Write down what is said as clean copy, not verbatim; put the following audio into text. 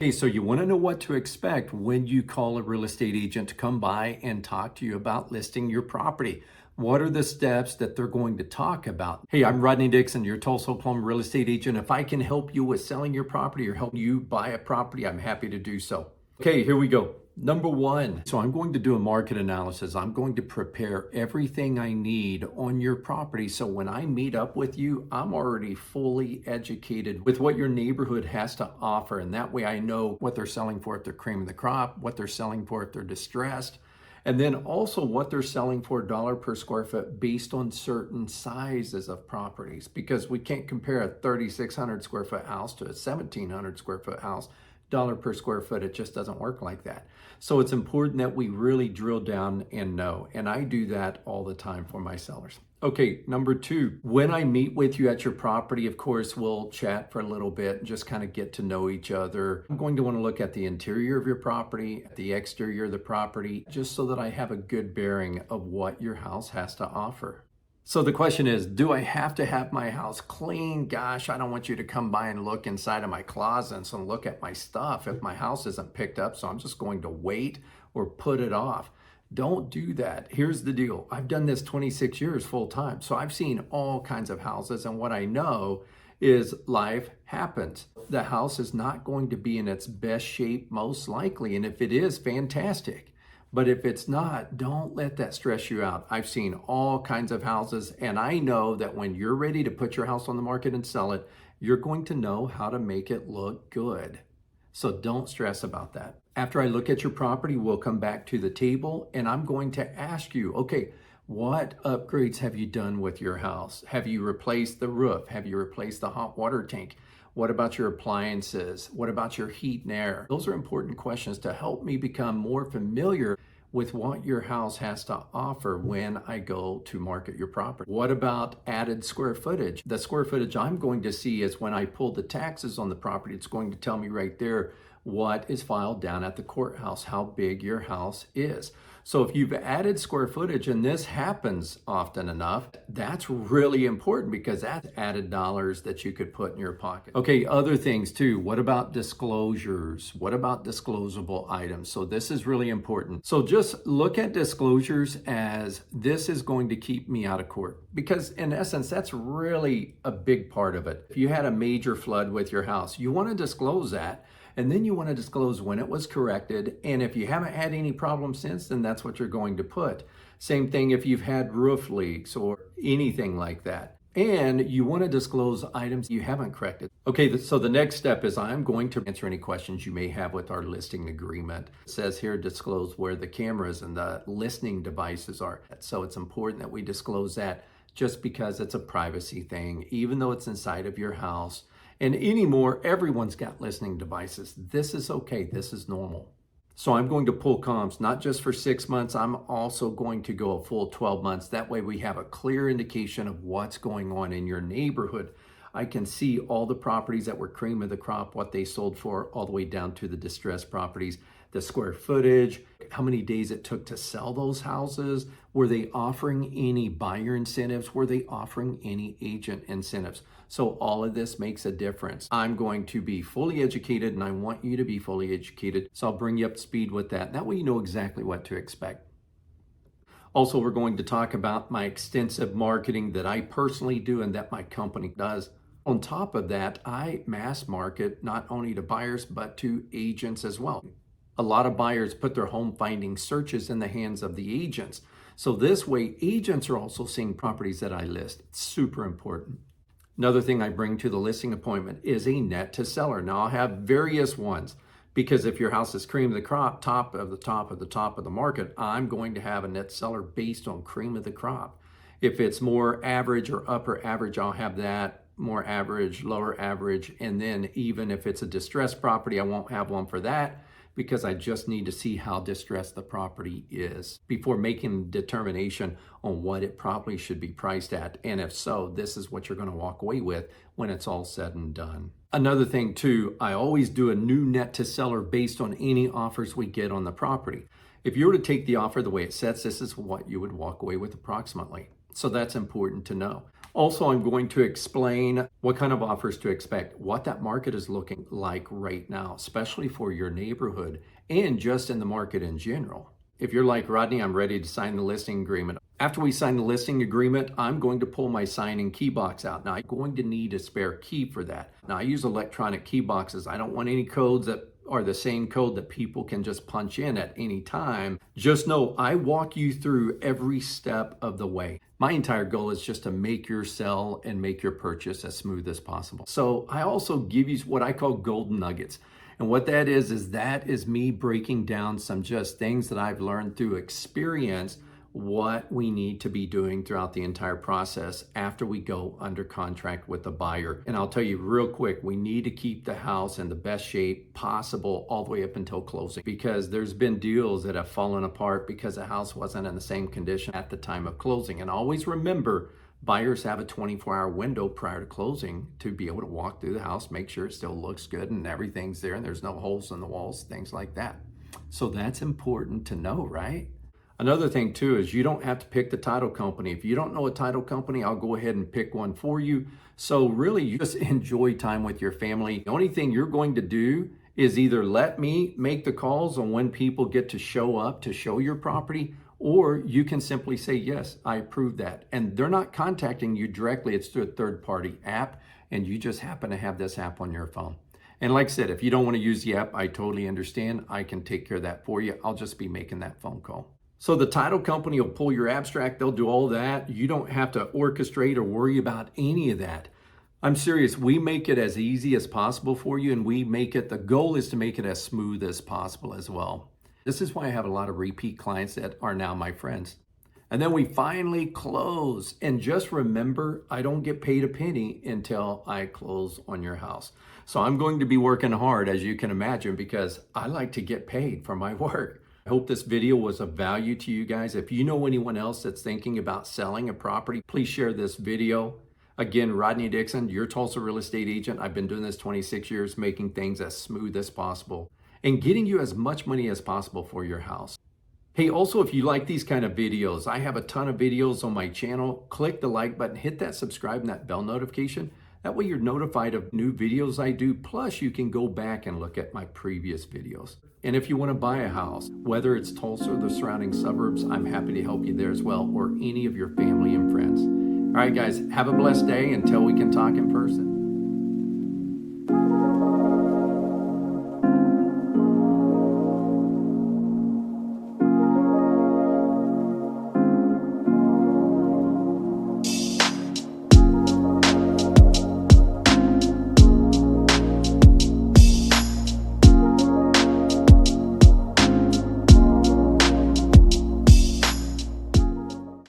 Hey, so you want to know what to expect when you call a real estate agent to come by and talk to you about listing your property. What are the steps that they're going to talk about? Hey, I'm Rodney Dixon, your Tulsa Oklahoma real estate agent. If I can help you with selling your property or help you buy a property, I'm happy to do so. Okay, here we go. Number one, so I'm going to do a market analysis. I'm going to prepare everything I need on your property. So when I meet up with you, I'm already fully educated with what your neighborhood has to offer. And that way I know what they're selling for if they're cream of the crop, what they're selling for if they're distressed, and then also what they're selling for dollar per square foot based on certain sizes of properties, because we can't compare a 3,600 square foot house to a 1,700 square foot house dollar per square foot. It just doesn't work like that. So it's important that we really drill down and know. And I do that all the time for my sellers. Okay, number two, when I meet with you at your property, of course, we'll chat for a little bit and just kind of get to know each other. I'm going to want to look at the interior of your property, at the exterior of the property, just so that I have a good bearing of what your house has to offer. So the question is, do I have to have my house clean? Gosh, I don't want you to come by and look inside of my closets and look at my stuff if my house isn't picked up, so I'm just going to wait or put it off. Don't do that. Here's the deal. I've done this 26 years full time, so I've seen all kinds of houses, and what I know is life happens. The house is not going to be in its best shape most likely, and if it is, fantastic. But if it's not, don't let that stress you out. I've seen all kinds of houses, and I know that when you're ready to put your house on the market and sell it, you're going to know how to make it look good. So don't stress about that. After I look at your property, we'll come back to the table, and I'm going to ask you, okay, what upgrades have you done with your house? Have you replaced the roof? Have you replaced the hot water tank? What about your appliances? What about your heat and air? Those are important questions to help me become more familiar with what your house has to offer when I go to market your property. What about added square footage? The square footage I'm going to see is when I pull the taxes on the property, it's going to tell me right there what is filed down at the courthouse, how big your house is. So if you've added square footage, and this happens often enough, that's really important because that's added dollars that you could put in your pocket. Okay, other things too. What about disclosures? What about disclosable items? So this is really important. So just look at disclosures as this is going to keep me out of court, because in essence, that's really a big part of it. If you had a major flood with your house, you want to disclose that. And then you want to disclose when it was corrected. And if you haven't had any problems since, then that's what you're going to put. Same thing if you've had roof leaks or anything like that. And you want to disclose items you haven't corrected. Okay, so the next step is I'm going to answer any questions you may have with our listing agreement. It says here, disclose where the cameras and the listening devices are. So it's important that we disclose that just because it's a privacy thing, even though it's inside of your house. And anymore, everyone's got listening devices. This is okay. This is normal. So I'm going to pull comps, not just for 6 months. I'm also going to go a full 12 months. That way we have a clear indication of what's going on in your neighborhood. I can see all the properties that were cream of the crop, what they sold for, all the way down to the distressed properties, the square footage, how many days it took to sell those houses. Were they offering any buyer incentives? Were they offering any agent incentives? So all of this makes a difference. I'm going to be fully educated, and I want you to be fully educated. So I'll bring you up to speed with that. That way you know exactly what to expect. Also, we're going to talk about my extensive marketing that I personally do and that my company does. On top of that, I mass market not only to buyers, but to agents as well. A lot of buyers put their home finding searches in the hands of the agents. So this way, agents are also seeing properties that I list. It's super important. Another thing I bring to the listing appointment is a net to seller. Now I'll have various ones, because if your house is cream of the crop, top of the market, I'm going to have a net seller based on cream of the crop. If it's more average or upper average, I'll have that, more average, lower average. And then even if it's a distressed property, I won't have one for that, because I just need to see how distressed the property is before making a determination on what it probably should be priced at. And if so, this is what you're going to walk away with when it's all said and done. Another thing too, I always do a new net to seller based on any offers we get on the property. If you were to take the offer the way it sets, this is what you would walk away with approximately. So that's important to know. Also, I'm going to explain what kind of offers to expect, what that market is looking like right now, especially for your neighborhood and just in the market in general. If you're like Rodney, I'm ready to sign the listing agreement. After we sign the listing agreement, I'm going to pull my signing key box out. Now, I'm going to need a spare key for that. Now, I use electronic key boxes. I don't want any codes that are the same code that people can just punch in at any time. Just know I walk you through every step of the way. My entire goal is just to make your sell and make your purchase as smooth as possible. So I also give you what I call golden nuggets. And what that is me breaking down some just things that I've learned through experience, what we need to be doing throughout the entire process after we go under contract with the buyer. And I'll tell you real quick, we need to keep the house in the best shape possible all the way up until closing, because there's been deals that have fallen apart because the house wasn't in the same condition at the time of closing. And always remember, buyers have a 24-hour window prior to closing to be able to walk through the house, make sure it still looks good and everything's there and there's no holes in the walls, things like that. So that's important to know, right? Another thing too is you don't have to pick the title company. If you don't know a title company, I'll go ahead and pick one for you. So really, you just enjoy time with your family. The only thing you're going to do is either let me make the calls on when people get to show up to show your property, or you can simply say, yes, I approve that. And they're not contacting you directly. It's through a third-party app, and you just happen to have this app on your phone. And like I said, if you don't want to use the app, I totally understand. I can take care of that for you. I'll just be making that phone call. So the title company will pull your abstract. They'll do all that. You don't have to orchestrate or worry about any of that. I'm serious. We make it as easy as possible for you, and the goal is to make it as smooth as possible as well. This is why I have a lot of repeat clients that are now my friends. And then we finally close. And just remember, I don't get paid a penny until I close on your house. So I'm going to be working hard, as you can imagine, because I like to get paid for my work. I hope this video was of value to you guys. If you know anyone else that's thinking about selling a property, please share this video. Again, Rodney Dixon, your Tulsa real estate agent. I've been doing this 26 years, making things as smooth as possible and getting you as much money as possible for your house. Hey, also, if you like these kind of videos, I have a ton of videos on my channel. Click the like button, hit that subscribe and that bell notification. That way you're notified of new videos I do. Plus, you can go back and look at my previous videos. And if you want to buy a house, whether it's Tulsa or the surrounding suburbs, I'm happy to help you there as well, or any of your family and friends. All right, guys, have a blessed day until we can talk in person.